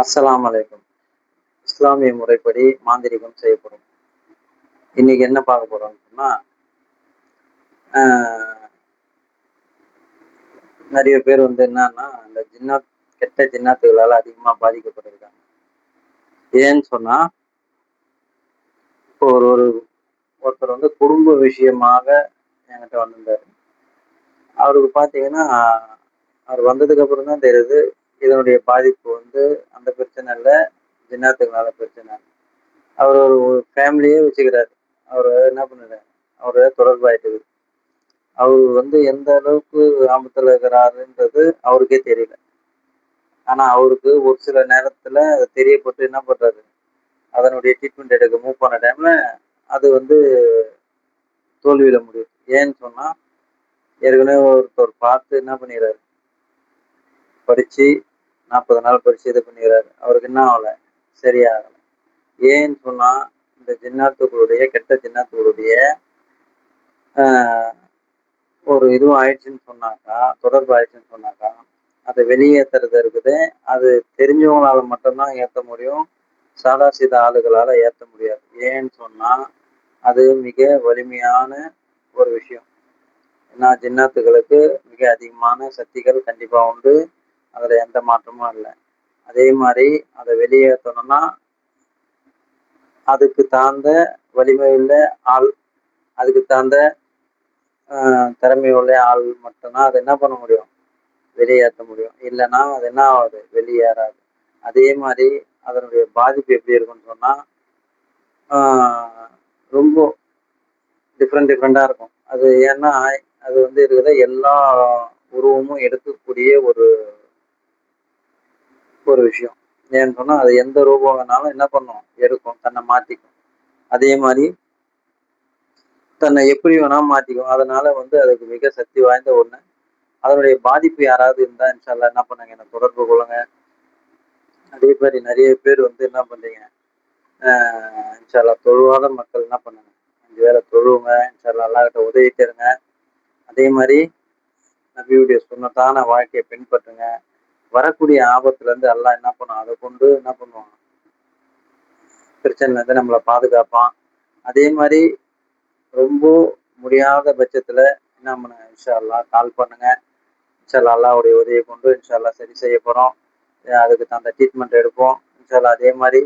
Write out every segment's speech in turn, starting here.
அஸ்ஸலாமு அலைக்கும். இஸ்லாமிய முறைப்படி மாந்திரீகம் செய்யப்படும். இன்னைக்கு என்ன பார்க்க போறோம்னு சொன்னா, ஆஹ், நிறைய பேர் என்னன்னா, இந்த கெட்ட ஜின்னாத்துகளால அதிகமா பாதிக்கப்பட்டிருக்காங்க. ஏன்னு சொன்னா, இப்போ ஒருத்தர் குடும்ப விஷயமாக என்கிட்ட வந்திருந்தாரு. அவருக்கு பார்த்தீங்கன்னா, அவர் வந்ததுக்கு அப்புறம் தான் தெரியுது, இதனுடைய பாதிப்பு அந்த பிரச்சனை இல்லை, ஜின்னாத்துகளால பிரச்சனை. அவர் ஒரு ஃபேமிலியே வச்சுக்கிறாரு. அவர் என்ன பண்ணுறாரு, அவர் தொடர்பாயிட்டது. அவர் எந்த அளவுக்கு ஆபத்துல இருக்கிறாருன்றது அவருக்கே தெரியல. ஆனா அவருக்கு ஒரு சில நேரத்துல அது தெரியப்பட்டு என்ன பண்றாரு, அதனுடைய ட்ரீட்மெண்ட் எடுக்க மூவ் பண்ண டைம்ல அது தோல்வியில முடியும். ஏன்னு சொன்னா, ஏற்கனவே ஒருத்தர் பார்த்து என்ன பண்ணிடுறாரு, படிச்சு 40 நாள் படிச்சு இது பண்ணிடுறாரு. அவருக்கு என்ன ஆகலை, சரியாகலை. ஏன்னு சொன்னா, இந்த ஜின்னாத்துகளுடைய கெட்ட ஜின்னாத்துகளுடைய ஒரு இதுவும் ஆயிடுச்சுன்னு சொன்னாக்கா, தொடர்பு ஆயிடுச்சுன்னு சொன்னாக்கா, அதை வெளியேற்றுறது இருக்குது. அது தெரிஞ்சவங்களால மட்டும்தான் ஏற்ற முடியும், சாதா சீதா ஆளுகளால ஏற்ற முடியாது. ஏன்னு சொன்னா, அது மிக வலிமையான ஒரு விஷயம். ஏன்னா ஜின்னாத்துகளுக்கு மிக அதிகமான சக்திகள் கண்டிப்பா உண்டு, அதுல எந்த மாற்றமும் இல்லை. அதே மாதிரி அதை வெளியேற்றணும்னா அதுக்கு தாழ்ந்த வலிமை உள்ள ஆள், அதுக்கு தாழ்ந்த திறமை உள்ள ஆள் மட்டும்தான் அதை என்ன பண்ண முடியும், வெளியேற்ற முடியும். இல்லைன்னா அது என்ன ஆகாது, வெளியேறாது. அதே மாதிரி அதனுடைய பாதிப்பு எப்படி இருக்குன்னு சொன்னா, ரொம்ப டிஃப்ரெண்டா இருக்கும். அது ஏன்னா அது இருக்கிற எல்லா உருவமும் எடுக்கக்கூடிய ஒரு ஒரு விஷயம். ஏன்னு சொன்னா, அது எந்த ரூபம் வேணாலும் என்ன பண்ணும், எடுக்கும், தன்னை மாத்திக்கும். அதே மாதிரி தன்னை எப்படி வேணாலும் மாத்திக்கும். அதனால அதுக்கு மிக சக்தி வாய்ந்த ஒண்ணு. அதனுடைய பாதிப்பு யாராவது இருந்தா இன்ஷால்லா என்ன பண்ணுங்க, என்ன தொடர்பு கொள்ளுங்க. அதே மாதிரி நிறைய பேர் என்ன பண்றீங்க, இன்ஷால்லா தொழுவாத மக்கள் என்ன பண்ணுங்க, 5 வேளை தொழுவுங்க, இன்ஷால்லா அல்லாஹ் கிட்ட உதவி தருங்க. அதே மாதிரி நபியுடைய சுன்னத்தான வாழ்க்கையை பின்பற்றுங்க. வரக்கூடிய ஆபத்துல இருந்து அல்லாஹ் என்ன பண்ணும், அதை கொண்டு என்ன பண்ணுவான், பிரச்சனைல இருந்து நம்மளை பாதுகாப்பான். அதே மாதிரி ரொம்ப முடியாத பட்சத்துல என்ன பண்ணுங்க, இன்ஷா அல்லாஹ் கால் பண்ணுங்க. இன்ஷா அல்லாஹ் அல்லாஹ்வுடைய உதவியை கொண்டு இன்ஷா அல்லாஹ் சரி செய்ய போறோம். அதுக்கு தகுந்த ட்ரீட்மெண்ட் எடுப்போம் இன்ஷா அல்லாஹ். அதே மாதிரி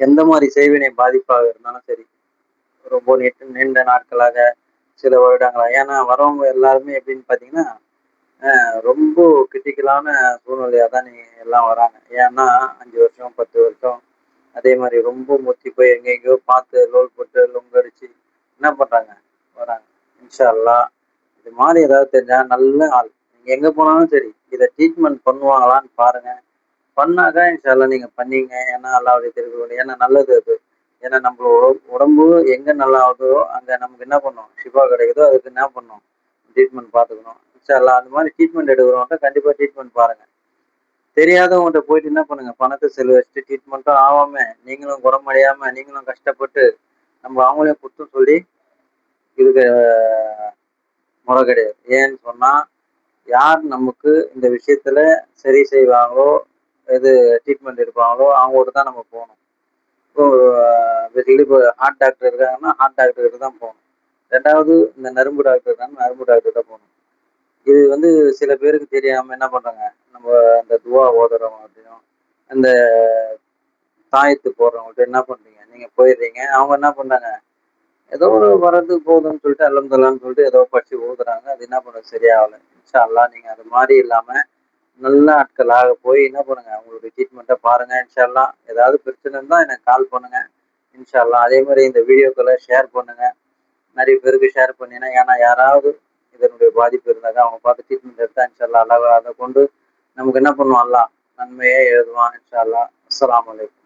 எந்த மாதிரி செய்வினை பாதிப்பாக இருந்தாலும் சரி, ரொம்ப நீண்ட நாட்களாக, சில வருடங்களா, ஏன்னா வரவங்க எல்லாருமே எப்படின்னு பார்த்தீங்கன்னா, ரொம்ப கிரிட்டிக்கலான சூழ்நிலையாக தான் நீங்க எல்லாம் வராங்க. ஏன்னா 5 வருஷம் 10 வருஷம் அதே மாதிரி ரொம்ப முத்தி போய் எங்கெங்கயோ பார்த்து லோல் போட்டு லொங்கடிச்சு என்ன பண்றாங்க, வராங்க. இன்ஷா அல்லாஹ் இது மாதிரி ஏதாவது தெரிஞ்சா நல்ல ஆள், நீங்க எங்க போனாலும் சரி இதை ட்ரீட்மெண்ட் பண்ணுவாங்களான்னு பாருங்க. பண்ணாக்கா இன்ஷா அல்லாஹ் நீங்க பண்ணீங்க. ஏன்னா அல்லாஹ்வுடைய திருவுருள், ஏன்னா நல்லது அது. ஏன்னா நம்மளோட உடம்பு எங்க நல்லா ஆகுதோ அங்க நமக்கு என்ன பண்ணும், ஷிஃபா கிடைக்குதோ அதுக்கு என்ன பண்ணும், ட்ரீட்மெண்ட் பார்த்துக்கணும். இன்ஷா அல்லாஹ் அந்த மாதிரி ட்ரீட்மெண்ட் எடுக்கிறவங்க கண்டிப்பா ட்ரீட்மெண்ட் பாருங்க. தெரியாதவங்கள்ட்ட போயிட்டு என்ன பண்ணுங்க, பணத்தை செலவு வச்சுட்டு ட்ரீட்மெண்ட்டும் ஆகாம நீங்களும் குணமடையாம நீங்களும் கஷ்டப்பட்டு நம்ம அவங்களையும் குற்றம் சொல்லி இதுக்கு முறை கிடையாது. ஏன்னு சொன்னா, யார் நமக்கு இந்த விஷயத்துல சரி செய்வாங்களோ, எது ட்ரீட்மெண்ட் எடுப்பாங்களோ அவங்கள்ட்ட தான் நம்ம போகணும். இப்போ பேசிக்கலி இப்போ ஹார்ட் டாக்டர் இருக்காங்கன்னா ஹார்ட் டாக்டர் கிட்ட தான் போகணும். ரெண்டாவது இந்த நரம்பு டாக்டர் இருக்காங்க, நரம்பு டாக்டர் தான் போகணும். இது சில பேருக்கு தெரியாம என்ன பண்றாங்க, நம்ம அந்த துவா ஓதுறவங்ககிட்டையும் அந்த தாயத்து போடுறவங்கள்ட்ட என்ன பண்றீங்க, நீங்க போயிடுறீங்க. அவங்க என்ன பண்றாங்க, ஏதோ ஒரு வரது போதும்னு சொல்லிட்டு அல்ஹம்துலில்லாஹ்னு சொல்லிட்டு ஏதோ படிச்சு ஊதுறாங்க. அது என்ன பண்ணுறது, சரியாகல. இன்ஷா அல்லாஹ் நீங்க அது மாதிரி இல்லாம நல்ல ஆட்களாக போய் என்ன பண்ணுங்க, உங்களுடைய ட்ரீட்மெண்ட்டை பாருங்க. இன்ஷா அல்லாஹ் ஏதாவது பிரச்சனை இருந்தா எனக்கு கால் பண்ணுங்க. இன்ஷா அல்லாஹ் அதே மாதிரி இந்த வீடியோக்களை ஷேர் பண்ணுங்க, நிறைய பேருக்கு ஷேர் பண்ணினா, ஏன்னா யாராவது இதனுடைய பாதிப்பு இருந்தாங்க அவங்க பார்த்து ட்ரீட்மெண்ட் எடுத்தா இன்ஷா அல்லாஹ் அல்லாஹ் அதை கொண்டு நமக்கு என்ன பண்ணுவான், அல்லாஹ் நன்மையே எழுதுவான் இன்ஷா அல்லாஹ். அஸ்ஸலாமு அலைக்கும்.